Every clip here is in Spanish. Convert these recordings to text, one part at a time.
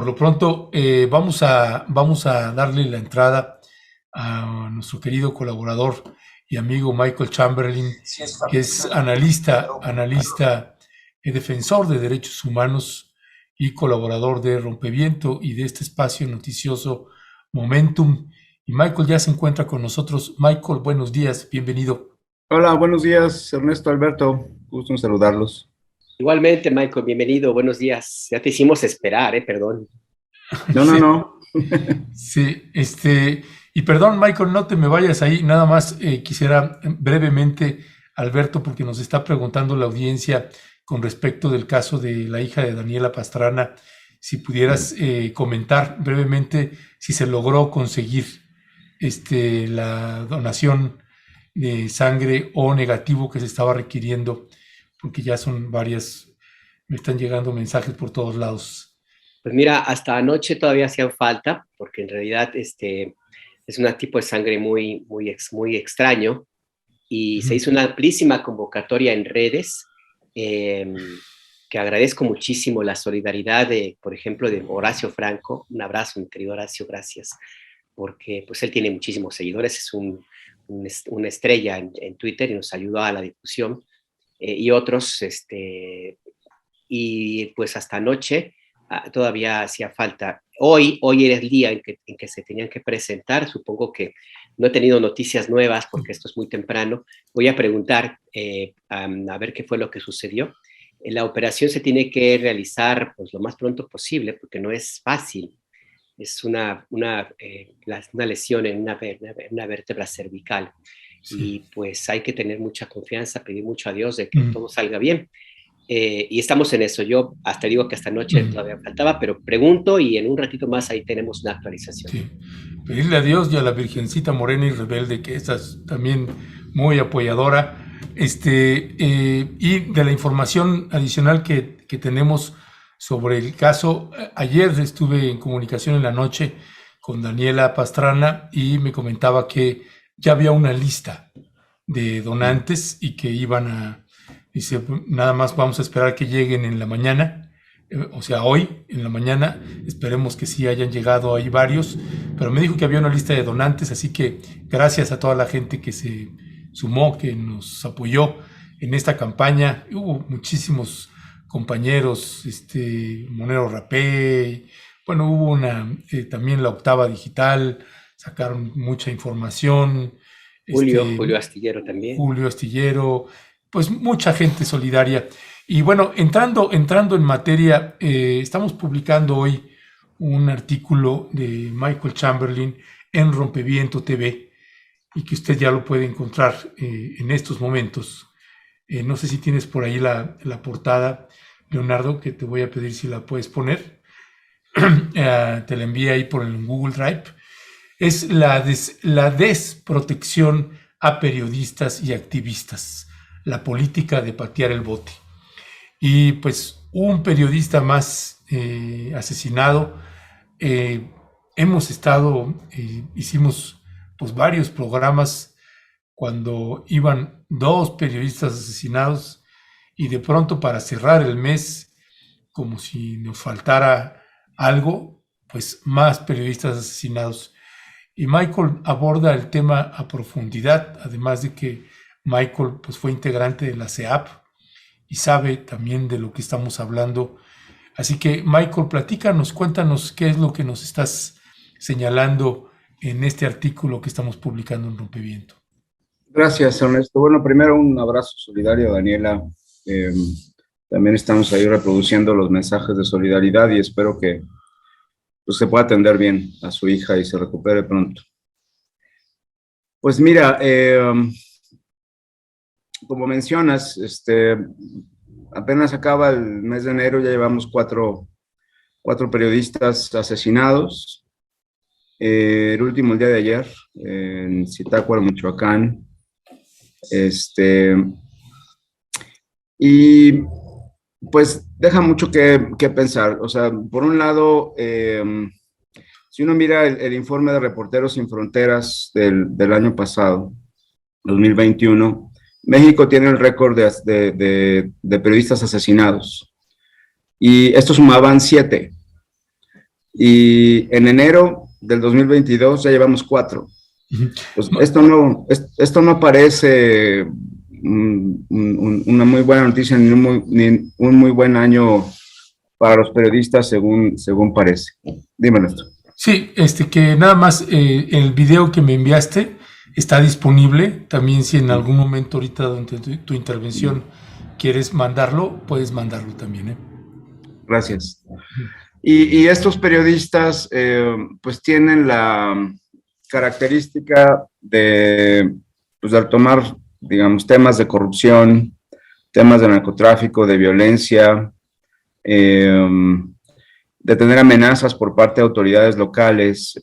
Por lo pronto, vamos a darle la entrada a nuestro querido colaborador y amigo Michael Chamberlain, que es analista defensor de derechos humanos y colaborador de Rompeviento y de este espacio noticioso Momentum. Y Michael ya se encuentra con nosotros. Michael, buenos días, bienvenido. Hola, buenos días, Ernesto, Alberto. Gusto en saludarlos. Igualmente, Michael, bienvenido, buenos días. Ya te hicimos esperar, perdón. No, no, Sí, no. sí, y perdón, Michael, no te me vayas ahí, nada más quisiera brevemente, Alberto, porque nos está preguntando la audiencia con respecto del caso de la hija de Daniela Pastrana, si pudieras comentar brevemente si se logró conseguir la donación de sangre o negativo que se estaba requiriendo, porque ya son varias, me están llegando mensajes por todos lados. Pues mira, hasta anoche todavía hacían falta, porque en realidad es un tipo de sangre muy extraño, y se hizo una amplísima convocatoria en redes, que agradezco muchísimo la solidaridad de, por ejemplo, de Horacio Franco. Un abrazo, mi querido Horacio, gracias, porque pues él tiene muchísimos seguidores, es una estrella en Twitter y nos ayudó a la difusión, y otros, y pues hasta anoche todavía hacía falta. Hoy era el día en que se tenían que presentar. Supongo que no he tenido noticias nuevas porque esto es muy temprano. Voy a preguntar a ver qué fue lo que sucedió. La operación se tiene que realizar pues lo más pronto posible porque no es fácil. Es una lesión en una vértebra cervical. Sí. Y pues hay que tener mucha confianza, pedir mucho a Dios de que todo salga bien. Y estamos en eso. Yo hasta digo que esta noche todavía faltaba, pero pregunto y en un ratito más ahí tenemos una actualización. Sí. Pedirle a Dios y a la Virgencita Morena y Rebelde, que esta es también muy apoyadora, y de la información adicional que tenemos sobre el caso. Ayer estuve en comunicación en la noche con Daniela Pastrana y me comentaba que ya había una lista de donantes y que dice, nada más vamos a esperar que lleguen en la mañana, o sea, hoy en la mañana, esperemos que sí hayan llegado ahí varios, pero me dijo que había una lista de donantes, así que gracias a toda la gente que se sumó, que nos apoyó en esta campaña. Hubo muchísimos compañeros, Monero Rapé, bueno, hubo también la Octava Digital, sacaron mucha información. Julio Astillero también. Julio Astillero, pues mucha gente solidaria. Y bueno, entrando en materia, estamos publicando hoy un artículo de Michael Chamberlain en Rompeviento TV y que usted ya lo puede encontrar en estos momentos. No sé si tienes por ahí la portada, Leonardo, que te voy a pedir si la puedes poner. Te la envié ahí por el Google Drive. Es la desprotección a periodistas y activistas, la política de patear el bote. Y pues un periodista más asesinado. Hicimos pues varios programas cuando iban 2 periodistas asesinados y de pronto para cerrar el mes, como si nos faltara algo, pues más periodistas asesinados. Y Michael aborda el tema a profundidad, además de que Michael pues, fue integrante de la CEAP y sabe también de lo que estamos hablando. Así que, Michael, cuéntanos qué es lo que nos estás señalando en este artículo que estamos publicando en Rompeviento. Gracias, Ernesto. Bueno, primero un abrazo solidario a Daniela. También estamos ahí reproduciendo los mensajes de solidaridad y espero que pues, se pueda atender bien a su hija y se recupere pronto. Pues mira, como mencionas, apenas acaba el mes de enero, ya llevamos cuatro periodistas asesinados. El último, el día de ayer, en Zitácuaro, Michoacán. Y pues deja mucho que pensar. O sea, por un lado, si uno mira el informe de Reporteros Sin Fronteras del año pasado, 2021, México tiene el récord de periodistas asesinados. Y estos sumaban 7. y en enero del 2022 ya llevamos 4. Pues esto no parece una muy buena noticia ni un muy buen año para los periodistas, según parece. Dímelo esto. Sí, que nada más el video que me enviaste está disponible. También si en algún momento ahorita durante tu intervención quieres mandarlo, puedes mandarlo también, ¿eh? Gracias. Y estos periodistas pues tienen la característica de tomar, digamos, temas de corrupción, temas de narcotráfico, de violencia, de tener amenazas por parte de autoridades locales,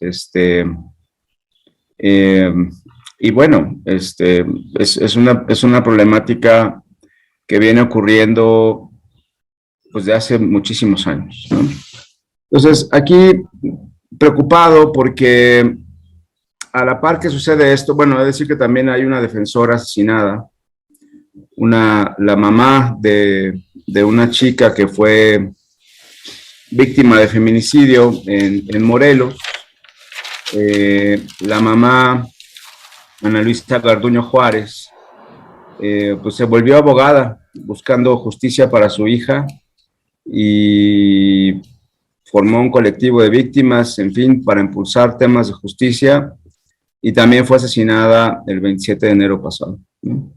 y bueno, es una problemática que viene ocurriendo pues de hace muchísimos años, ¿no? Entonces, aquí preocupado porque a la par que sucede esto, bueno, es decir que también hay una defensora asesinada, la mamá de una chica que fue víctima de feminicidio en Morelos. La mamá, Ana Luisa Garduño Juárez, pues se volvió abogada buscando justicia para su hija y formó un colectivo de víctimas, en fin, para impulsar temas de justicia, y también fue asesinada el 27 de enero pasado, ¿no?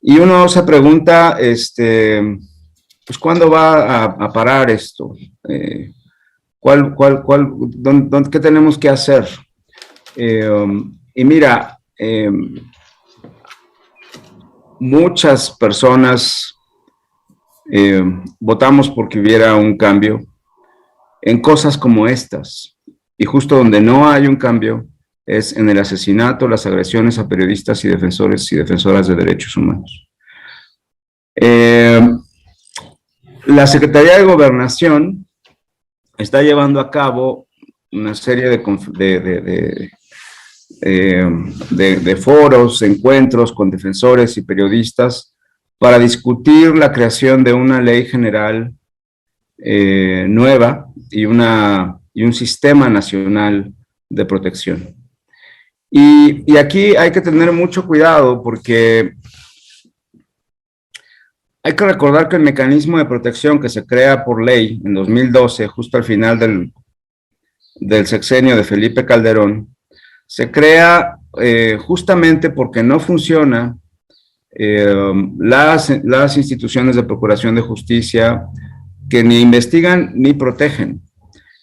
Y uno se pregunta, pues, ¿cuándo va a parar esto? ¿Qué tenemos que hacer? Y mira, muchas personas votamos porque hubiera un cambio en cosas como estas, y justo donde no hay un cambio es en el asesinato, las agresiones a periodistas y defensores y defensoras de derechos humanos. La Secretaría de Gobernación está llevando a cabo una serie de foros, encuentros con defensores y periodistas para discutir la creación de una ley general nueva y un sistema nacional de protección. Y aquí hay que tener mucho cuidado porque hay que recordar que el mecanismo de protección que se crea por ley en 2012, justo al final del sexenio de Felipe Calderón, se crea justamente porque no funciona las instituciones de procuración de justicia, que ni investigan ni protegen.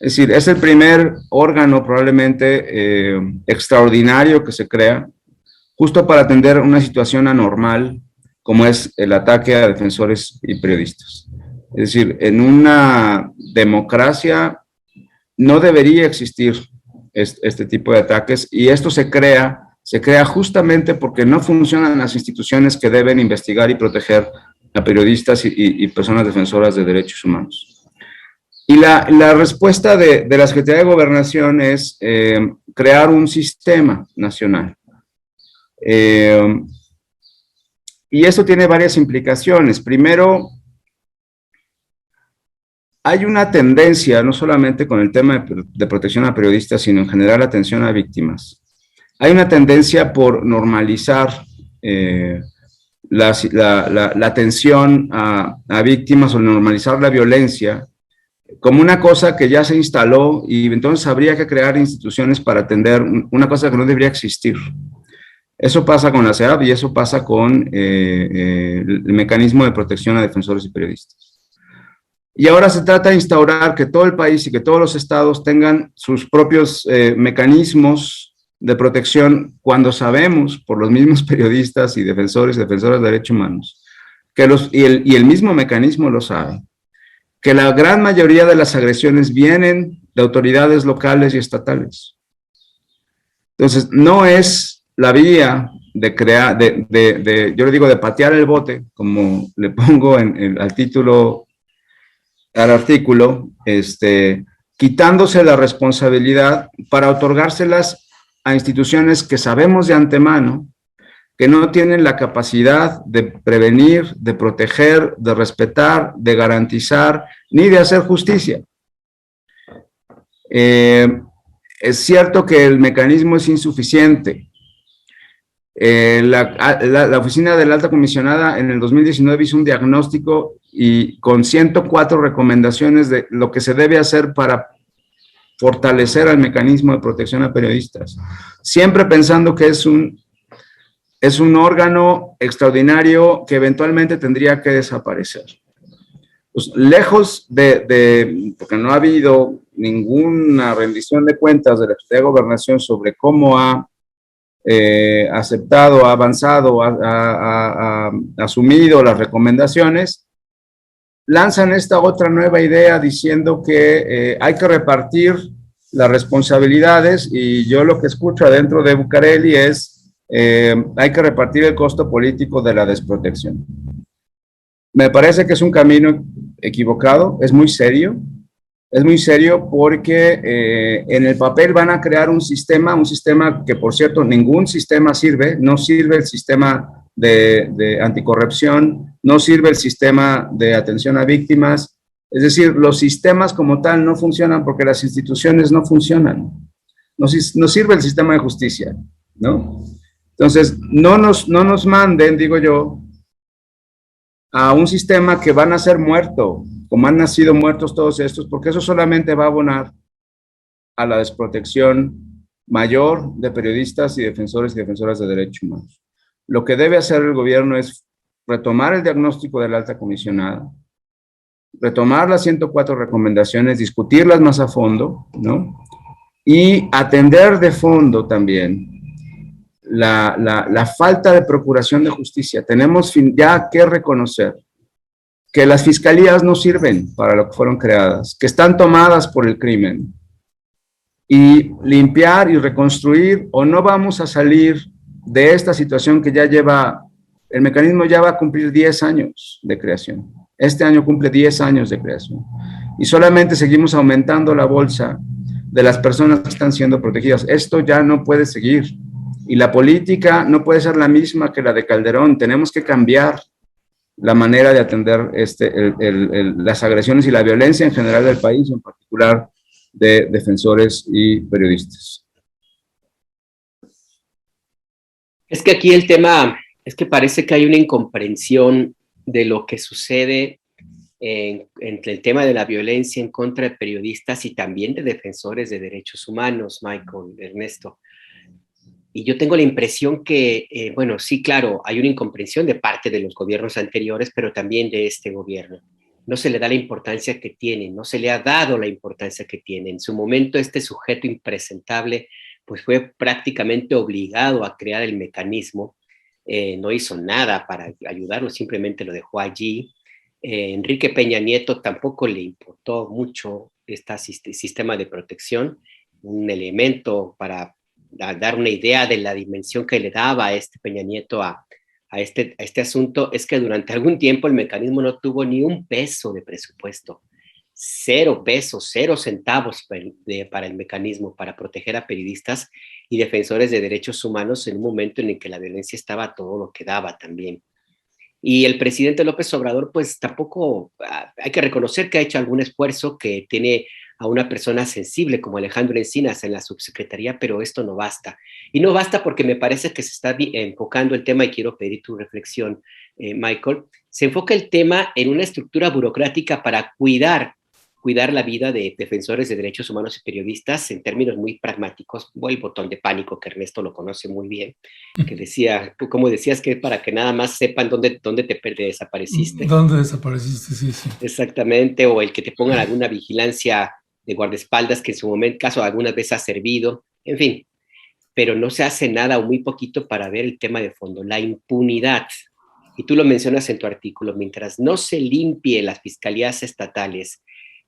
Es decir, es el primer órgano probablemente extraordinario que se crea justo para atender una situación anormal como es el ataque a defensores y periodistas. Es decir, en una democracia no debería existir este tipo de ataques, y esto se crea justamente porque no funcionan las instituciones que deben investigar y proteger a periodistas y personas defensoras de derechos humanos. Y la respuesta de la Secretaría de Gobernación es crear un sistema nacional. Y eso tiene varias implicaciones. Primero, hay una tendencia, no solamente con el tema de protección a periodistas, sino en general atención a víctimas. Hay una tendencia por normalizar la atención a víctimas, o normalizar la violencia como una cosa que ya se instaló, y entonces habría que crear instituciones para atender una cosa que no debería existir. Eso pasa con la CEAP y eso pasa con el mecanismo de protección a defensores y periodistas. Y ahora se trata de instaurar que todo el país y que todos los estados tengan sus propios mecanismos de protección, cuando sabemos, por los mismos periodistas y defensores y defensoras de derechos humanos, y el mismo mecanismo lo sabe, que la gran mayoría de las agresiones vienen de autoridades locales y estatales. Entonces, no es la vía de crear, yo le digo, de patear el bote, como le pongo al título, al artículo, quitándose la responsabilidad para otorgárselas a instituciones que sabemos de antemano que no tienen la capacidad de prevenir, de proteger, de respetar, de garantizar, ni de hacer justicia. Es cierto que el mecanismo es insuficiente. La oficina de la alta comisionada en el 2019 hizo un diagnóstico y con 104 recomendaciones de lo que se debe hacer para fortalecer al mecanismo de protección a periodistas, siempre pensando que es un órgano extraordinario que eventualmente tendría que desaparecer. Pues, lejos porque no ha habido ninguna rendición de cuentas de la Secretaría de Gobernación sobre cómo ha aceptado, ha avanzado, ha asumido las recomendaciones, lanzan esta otra nueva idea diciendo que hay que repartir las responsabilidades, y yo lo que escucho adentro de Bucareli es hay que repartir el costo político de la desprotección. Me parece que es un camino equivocado, es muy serio porque en el papel van a crear un sistema que, por cierto, ningún sistema sirve, no sirve el sistema de anticorrupción, no sirve el sistema de atención a víctimas, es decir, los sistemas como tal no funcionan porque las instituciones no funcionan, no sirve el sistema de justicia, ¿no? Entonces, no nos manden, digo yo, a un sistema que van a ser muerto, como han nacido muertos todos estos, porque eso solamente va a abonar a la desprotección mayor de periodistas y defensores y defensoras de derechos humanos. Lo que debe hacer el gobierno es retomar el diagnóstico de la alta comisionada, retomar las 104 recomendaciones, discutirlas más a fondo, ¿no? Y atender de fondo también la falta de procuración de justicia. Tenemos ya que reconocer que las fiscalías no sirven para lo que fueron creadas, que están tomadas por el crimen, y limpiar y reconstruir, o no vamos a salir de esta situación que el mecanismo ya va a cumplir 10 años de creación. Este año cumple 10 años de creación, y solamente seguimos aumentando la bolsa de las personas que están siendo protegidas. Esto ya no puede seguir, y la política no puede ser la misma que la de Calderón. Tenemos que cambiar la manera de atender las agresiones y la violencia en general del país, en particular de defensores y periodistas. Es que aquí el tema es que parece que hay una incomprensión de lo que sucede entre el tema de la violencia en contra de periodistas y también de defensores de derechos humanos, Michael, Ernesto. Y yo tengo la impresión que, bueno, sí, claro, hay una incomprensión de parte de los gobiernos anteriores, pero también de este gobierno. No se le da la importancia que tiene, no se le ha dado la importancia que tiene. En su momento, este sujeto impresentable, pues fue prácticamente obligado a crear el mecanismo. No hizo nada para ayudarlo, simplemente lo dejó allí. Enrique Peña Nieto tampoco le importó mucho este sistema de protección, un elemento para dar una idea de la dimensión que le daba a este Peña Nieto a este asunto, es que durante algún tiempo el mecanismo no tuvo ni un peso de presupuesto, 0 pesos, 0 centavos para el mecanismo, para proteger a periodistas y defensores de derechos humanos en un momento en el que la violencia estaba todo lo que daba también. Y el presidente López Obrador, pues tampoco, hay que reconocer que ha hecho algún esfuerzo, que tiene a una persona sensible como Alejandro Encinas en la subsecretaría, pero esto no basta. Y no basta porque me parece que se está enfocando el tema, y quiero pedir tu reflexión, Michael, se enfoca el tema en una estructura burocrática para cuidar la vida de defensores de derechos humanos y periodistas en términos muy pragmáticos, o el botón de pánico, que Ernesto lo conoce muy bien, que decía, como decías, que para que nada más sepan dónde te desapareciste. ¿Dónde desapareciste? Sí, sí. Exactamente, o el que te pongan alguna vigilancia de guardaespaldas que en su caso algunas veces ha servido, en fin, pero no se hace nada o muy poquito para ver el tema de fondo, la impunidad. Y tú lo mencionas en tu artículo, mientras no se limpie las fiscalías estatales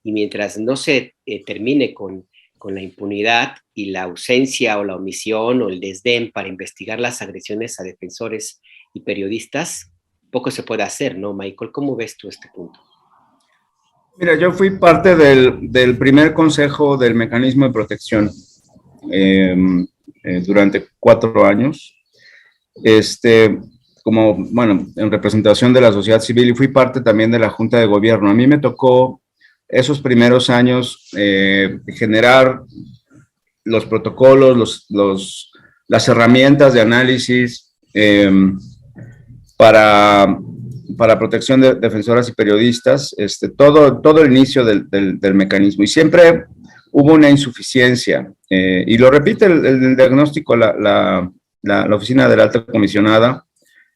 y mientras no se termine con la impunidad y la ausencia o la omisión o el desdén para investigar las agresiones a defensores y periodistas, poco se puede hacer, ¿no, Michael? ¿Cómo ves tú este punto? Mira, yo fui parte del primer consejo del mecanismo de protección durante 4 años, como, bueno, en representación de la sociedad civil, y fui parte también de la Junta de Gobierno. A mí me tocó esos primeros años, generar los protocolos, las herramientas de análisis para protección de defensoras y periodistas, todo el inicio del mecanismo. Y siempre hubo una insuficiencia, y lo repite el diagnóstico la Oficina de la Alta Comisionada,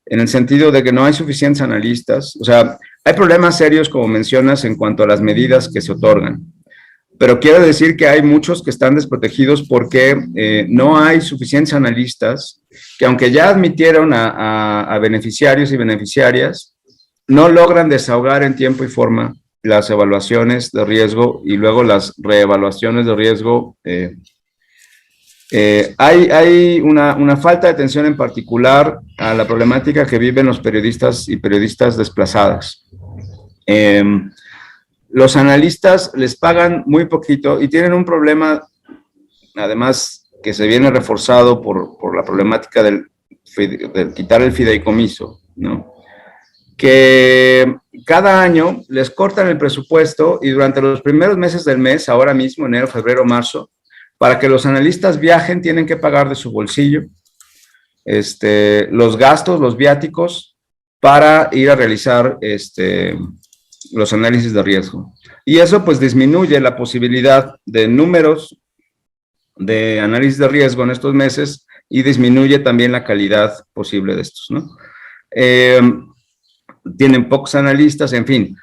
en el sentido de que no hay suficientes analistas. O sea, hay problemas serios, como mencionas, en cuanto a las medidas que se otorgan. Pero quiero decir que hay muchos que están desprotegidos porque no hay suficientes analistas que, aunque ya admitieron a beneficiarios y beneficiarias, no logran desahogar en tiempo y forma las evaluaciones de riesgo y luego las reevaluaciones de riesgo. Hay una falta de atención en particular a la problemática que viven los periodistas y periodistas desplazadas. Los analistas les pagan muy poquito y tienen un problema, además, que se viene reforzado por la problemática del quitar el fideicomiso, ¿no? Que cada año les cortan el presupuesto y durante los primeros meses del mes, ahora mismo, enero, febrero, marzo, para que los analistas viajen, tienen que pagar de su bolsillo los gastos, los viáticos, para ir a realizar los análisis de riesgo. Y eso pues disminuye la posibilidad de números de análisis de riesgo en estos meses y disminuye también la calidad posible de estos, ¿no? Tienen pocos analistas, en fin.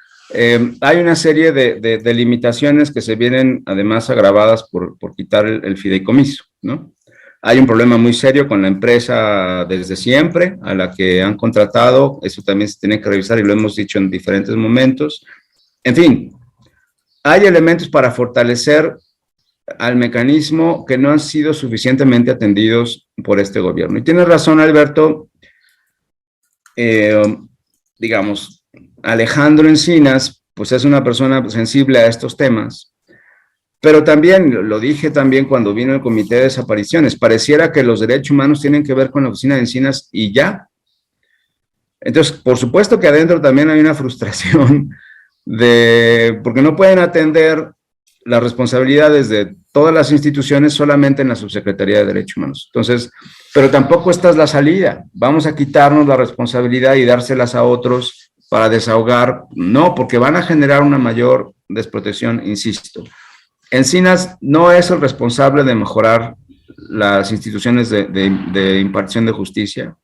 Hay una serie de limitaciones que se vienen además agravadas por quitar el fideicomiso, ¿no? Hay un problema muy serio con la empresa desde siempre, a la que han contratado, eso también se tiene que revisar y lo hemos dicho en diferentes momentos. En fin, hay elementos para fortalecer al mecanismo que no han sido suficientemente atendidos por este gobierno. Y tienes razón, Alberto, digamos, Alejandro Encinas, pues es una persona sensible a estos temas, pero también, lo dije también cuando vino el Comité de Desapariciones, pareciera que los derechos humanos tienen que ver con la oficina de Encinas y ya. Entonces, por supuesto que adentro también hay una frustración porque no pueden atender las responsabilidades de todas las instituciones solamente en la Subsecretaría de Derechos Humanos. Entonces, pero tampoco esta es la salida. Vamos a quitarnos la responsabilidad y dárselas a otros para desahogar. No, porque van a generar una mayor desprotección, insisto. Encinas no es el responsable de mejorar las instituciones de impartición de justicia,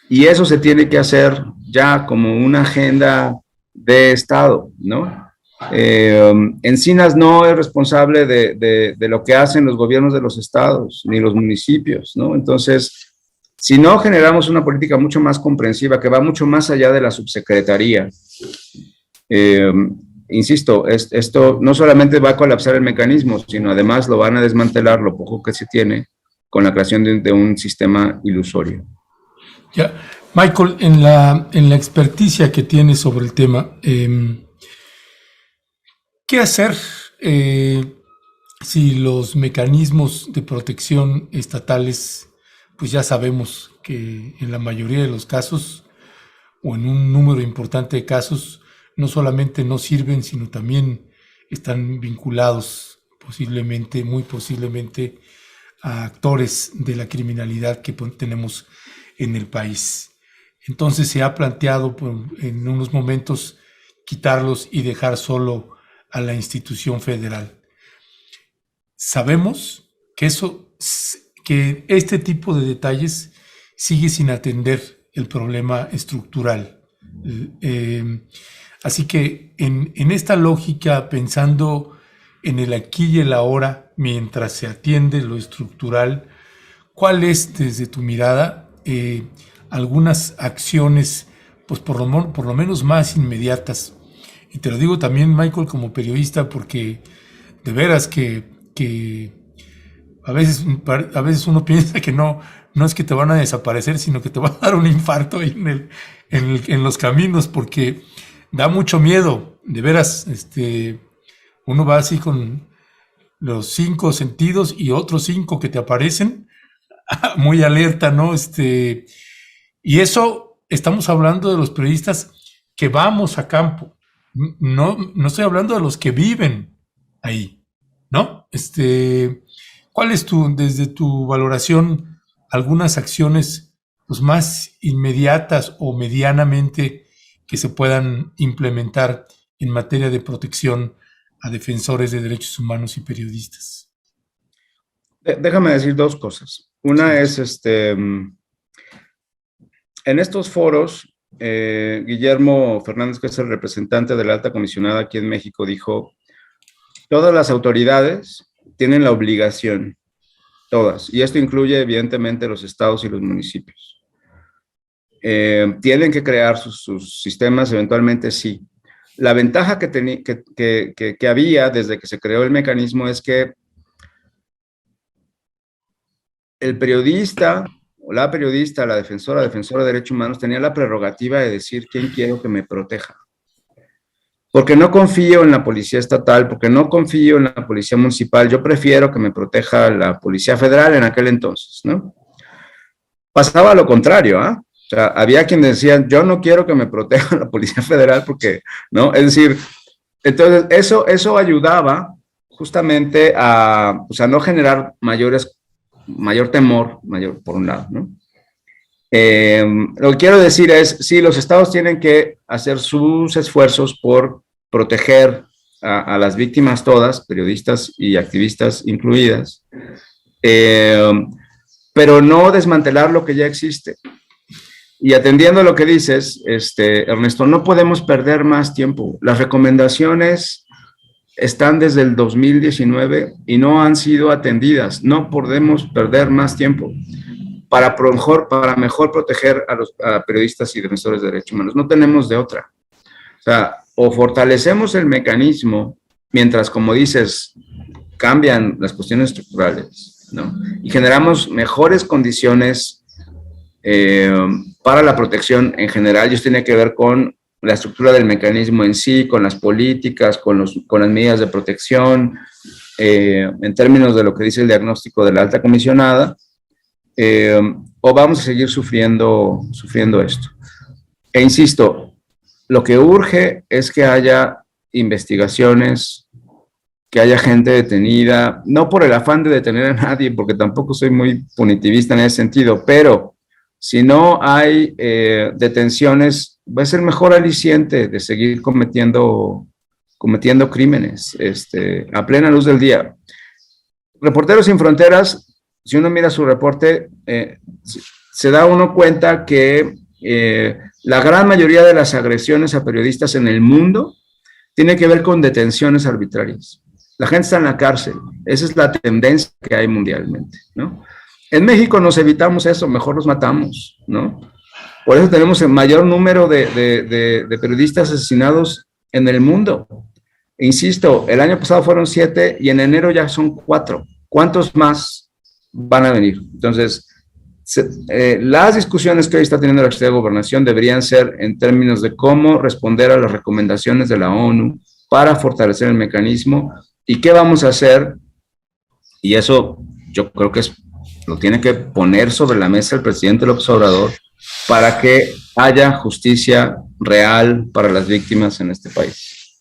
y eso se tiene que hacer ya como una agenda de Estado, ¿no? Encinas no es responsable de lo que hacen los gobiernos de los estados, ni los municipios, ¿no? Entonces, si no generamos una política mucho más comprensiva, que va mucho más allá de la subsecretaría, insisto, esto no solamente va a colapsar el mecanismo, sino además lo van a desmantelar lo poco que se tiene con la creación de un sistema ilusorio. Ya, Michael, en la experticia que tienes sobre el tema, ¿qué hacer si los mecanismos de protección estatales, pues ya sabemos que en la mayoría de los casos, o en un número importante de casos, no solamente no sirven, sino también están vinculados posiblemente, muy posiblemente, a actores de la criminalidad que tenemos en el país? Entonces se ha planteado en unos momentos quitarlos y dejar solo a la institución federal. Sabemos que este tipo de detalles sigue sin atender el problema estructural. Así que en esta lógica, pensando en el aquí y el ahora, mientras se atiende lo estructural, ¿cuál es, desde tu mirada, algunas acciones, pues por lo menos más inmediatas? Y te lo digo también, Michael, como periodista, porque de veras que a veces uno piensa que no es que te van a desaparecer, sino que te va a dar un infarto en los caminos, porque da mucho miedo, de veras. Uno va así con los 5 sentidos y otros 5 que te aparecen, muy alerta, ¿no? Y eso, estamos hablando de los periodistas que vamos a campo, No estoy hablando de los que viven ahí, ¿no? ¿Cuál es desde tu valoración, algunas acciones pues, más inmediatas o medianamente que se puedan implementar en materia de protección a defensores de derechos humanos y periodistas? Déjame decir dos cosas. Sí, Una es, en estos foros, Guillermo Fernández, que es el representante de la alta comisionada aquí en México, dijo, todas las autoridades tienen la obligación, todas, y esto incluye evidentemente los estados y los municipios. Tienen que crear sus sistemas, eventualmente sí. La ventaja que había desde que se creó el mecanismo es que el periodista o la periodista, la defensora de derechos humanos, tenía la prerrogativa de decir quién quiero que me proteja. Porque no confío en la policía estatal, porque no confío en la policía municipal, yo prefiero que me proteja la policía federal en aquel entonces, ¿no? Pasaba lo contrario, ¿ah? O sea, había quienes decían, yo no quiero que me proteja la policía federal porque, ¿no? Es decir, entonces eso ayudaba justamente a, o sea, no generar mayor temor, por un lado, ¿no? Lo que quiero decir es, sí, los estados tienen que hacer sus esfuerzos por proteger a las víctimas todas, periodistas y activistas incluidas, pero no desmantelar lo que ya existe. Y atendiendo a lo que dices, Ernesto, no podemos perder más tiempo. Las recomendaciones están desde el 2019 y no han sido atendidas. No podemos perder más tiempo para mejor proteger a periodistas y defensores de derechos humanos. No tenemos de otra. O sea, o fortalecemos el mecanismo mientras, como dices, cambian las cuestiones estructurales, ¿no? Y generamos mejores condiciones para la protección en general. Y esto tiene que ver con la estructura del mecanismo en sí, con las políticas, con las medidas de protección, en términos de lo que dice el diagnóstico de la alta comisionada, o vamos a seguir sufriendo esto. E insisto, lo que urge es que haya investigaciones, que haya gente detenida, no por el afán de detener a nadie, porque tampoco soy muy punitivista en ese sentido, pero si no hay detenciones, va a ser mejor aliciente de seguir cometiendo crímenes a plena luz del día. Reporteros Sin Fronteras, si uno mira su reporte, se da uno cuenta que la gran mayoría de las agresiones a periodistas en el mundo tiene que ver con detenciones arbitrarias. La gente está en la cárcel. Esa es la tendencia que hay mundialmente, ¿no? En México nos evitamos eso, mejor los matamos, ¿no? Por eso tenemos el mayor número de periodistas asesinados en el mundo. E insisto, el año pasado fueron 7 y en enero ya son 4. ¿Cuántos más van a venir? Entonces, las discusiones que hoy está teniendo la Secretaría de Gobernación deberían ser en términos de cómo responder a las recomendaciones de la ONU para fortalecer el mecanismo y qué vamos a hacer, y eso yo creo que lo tiene que poner sobre la mesa el presidente López Obrador para que haya justicia real para las víctimas en este país.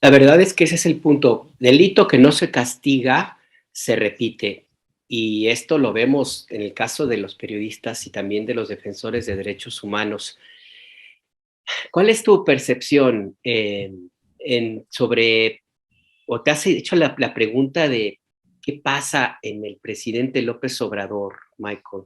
La verdad es que ese es el punto. Delito que no se castiga se repite. Y esto lo vemos en el caso de los periodistas y también de los defensores de derechos humanos. ¿Cuál es tu percepción sobre, o te has hecho la pregunta de qué pasa en el presidente López Obrador, Michael,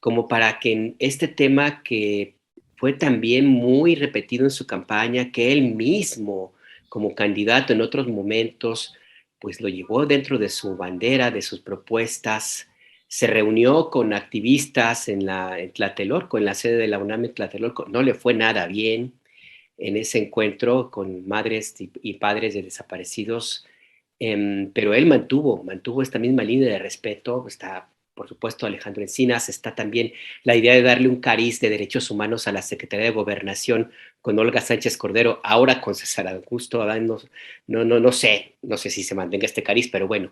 como para que en este tema que fue también muy repetido en su campaña, que él mismo como candidato en otros momentos, pues lo llevó dentro de su bandera, de sus propuestas, se reunió con activistas en Tlatelolco, en la sede de la UNAM en Tlatelolco, no le fue nada bien en ese encuentro con madres y padres de desaparecidos, pero él mantuvo esta misma línea de respeto. Está, por supuesto, Alejandro Encinas, está también la idea de darle un cariz de derechos humanos a la Secretaría de Gobernación con Olga Sánchez Cordero, ahora con César Augusto Adán. No sé si se mantenga este cariz, pero bueno,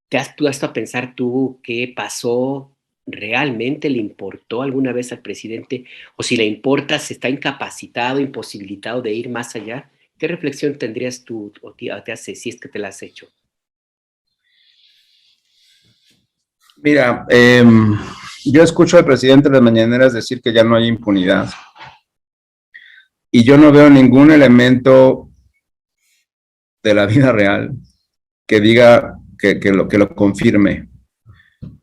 ¿te has puesto a pensar tú qué pasó? realmente le importó alguna vez al presidente, o si le importa, se está incapacitado, imposibilitado de ir más allá. ¿Qué reflexión tendrías tú o te haces si es que te la has hecho? Mira, yo escucho al presidente de las mañaneras decir que ya no hay impunidad. Y yo no veo ningún elemento de la vida real que diga que lo confirme.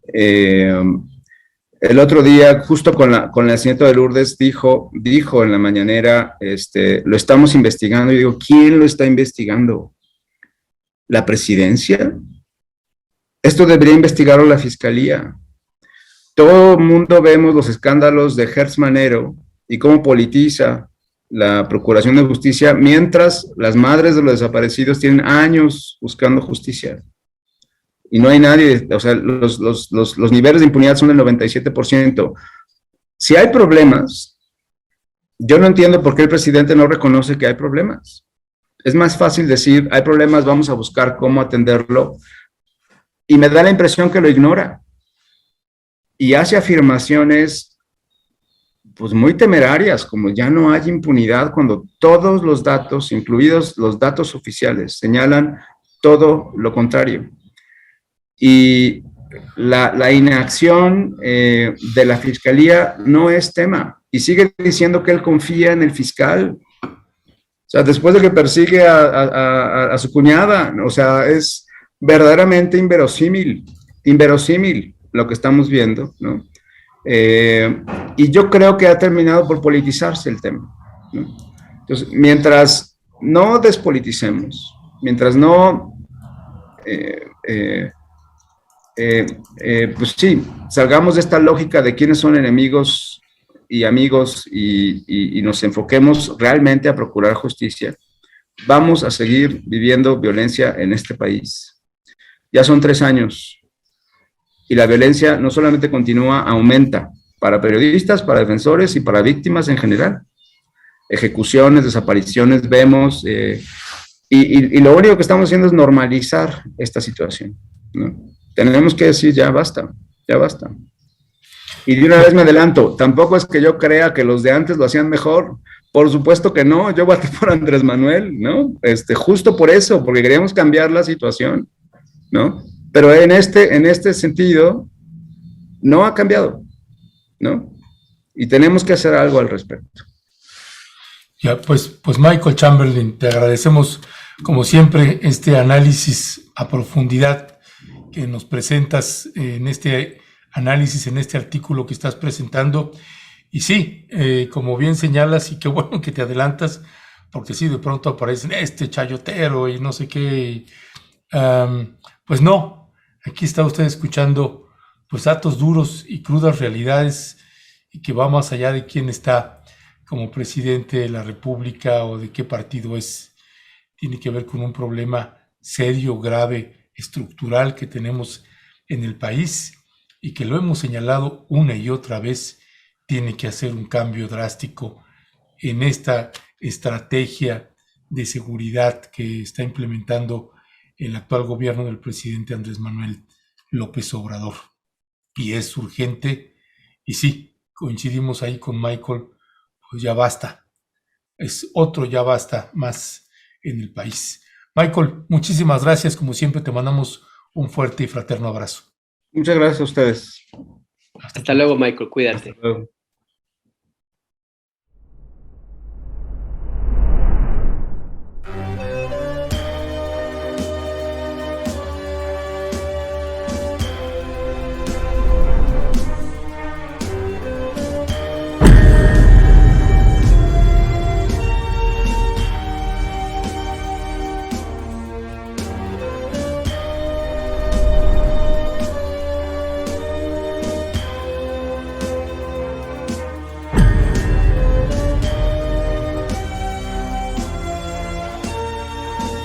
El otro día, justo con el nacimiento de Lourdes, dijo en la mañanera, lo estamos investigando. Y digo, ¿quién lo está investigando? ¿La presidencia? Esto debería investigarlo la fiscalía. Todo el mundo vemos los escándalos de Hertz Manero y cómo politiza la Procuración de Justicia, mientras las madres de los desaparecidos tienen años buscando justicia. Y no hay nadie, o sea, los niveles de impunidad son del 97%. Si hay problemas, yo no entiendo por qué el presidente no reconoce que hay problemas. Es más fácil decir, hay problemas, vamos a buscar cómo atenderlo, y me da la impresión que lo ignora. Y hace afirmaciones pues muy temerarias, como ya no hay impunidad, cuando todos los datos, incluidos los datos oficiales, señalan todo lo contrario. Y la inacción de la fiscalía no es tema, y sigue diciendo que él confía en el fiscal. O sea, después de que persigue a su cuñada, o sea, es verdaderamente inverosímil lo que estamos viendo, ¿no? Y yo creo que ha terminado por politizarse el tema, ¿no? Entonces, mientras no despoliticemos, mientras no, pues sí, salgamos de esta lógica de quiénes son enemigos y amigos y nos enfoquemos realmente a procurar justicia, vamos a seguir viviendo violencia en este país. Ya son 3 años. Y la violencia no solamente continúa, aumenta para periodistas, para defensores y para víctimas en general. Ejecuciones, desapariciones, vemos, y lo único que estamos haciendo es normalizar esta situación, ¿no? Tenemos que decir, ya basta, ya basta. Y de una vez me adelanto, tampoco es que yo crea que los de antes lo hacían mejor, por supuesto que no, yo voté por Andrés Manuel, ¿no? Justo por eso, porque queríamos cambiar la situación, ¿no? Pero en este sentido, no ha cambiado, ¿no? Y tenemos que hacer algo al respecto. Ya, pues Michael Chamberlain, te agradecemos como siempre este análisis a profundidad que nos presentas en este análisis, en este artículo que estás presentando. Y sí, como bien señalas, y qué bueno que te adelantas, porque sí, de pronto aparecen chayotero y no sé qué. Pues no. Aquí está usted escuchando pues datos duros y crudas realidades y que va más allá de quién está como presidente de la República o de qué partido es. Tiene que ver con un problema serio, grave, estructural que tenemos en el país y que lo hemos señalado una y otra vez. Tiene que hacer un cambio drástico en esta estrategia de seguridad que está implementando el actual gobierno del presidente Andrés Manuel López Obrador. Y es urgente, y sí, coincidimos ahí con Michael, pues ya basta. Es otro ya basta más en el país. Michael, muchísimas gracias. Como siempre, te mandamos un fuerte y fraterno abrazo. Muchas gracias a ustedes. Hasta luego, Michael. Cuídate. Hasta luego.